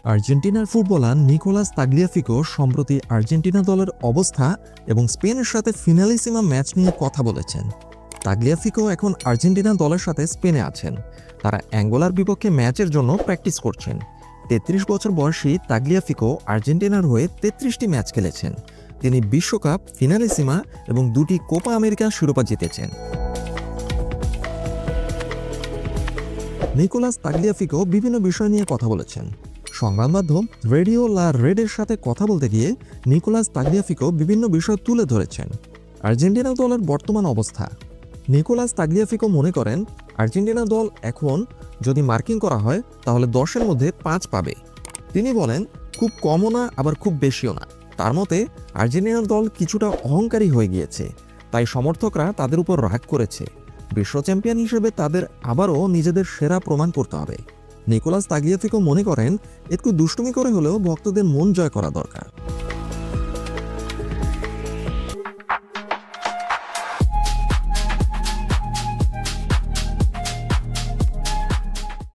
আর্জেন্টিনার footballer Nicolas Tagliafico সম্প্রতি Argentina দলের অবস্থা এবং স্পেনের সাথে ফিনালিসিমা ম্যাচ নিয়ে কথা বলেছেন। তাগলিয়াফিকো এখন আর্জেন্টিনা দলের সাথে স্পেনে আছেন। তারা অ্যাঙ্গোলার বিপক্ষে ম্যাচের জন্য প্র্যাকটিস করছেন। ৩৩ বছর বয়সী তাগলিয়াফিকো আর্জেন্টিনার হয়ে ৩৩টি ম্যাচ খেলেছেন। তিনি বিশ্বকাপ, ফিনালিসিমা এবং 2টি কোপা আমেরিকা শিরোপা জিতেছেন। নিকোলাস তাগলিয়াফিকো বিভিন্ন বিষয় নিয়ে কথা বলেছেন। সংবাদ মাধ্যম রেডিও লা রেডের সাথে কথা বলতে গিয়ে নিকোলাস তাগলিয়াফিকো বিভিন্ন বিষয় তুলে ধরেছেন। আর্জেন্টিনা দলের বর্তমান অবস্থা। নিকোলাস তাগলিয়াফিকো মনে করেন, আর্জেন্টিনা দল এখন যদি মার্কিং করা হয় তাহলে 10-এর মধ্যে 5 পাবে। তিনি বলেন, খুব কমও না আবার খুব বেশিও না। তার মতে আর্জেন্টিনা দল কিছুটা অহংকারী হয়ে গিয়েছে, তাই সমর্থকরা তাদের উপর রাগ করেছে। বিশ্ব চ্যাম্পিয়ন হিসেবে তাদের আবারও নিজেদের সেরা প্রমাণ করতে হবে। নিকোলাস তাগলিয়াফিকো মনে করেন, একটু দুষ্টুমি করে হলেও ভক্তদের মন জয় করা দরকার।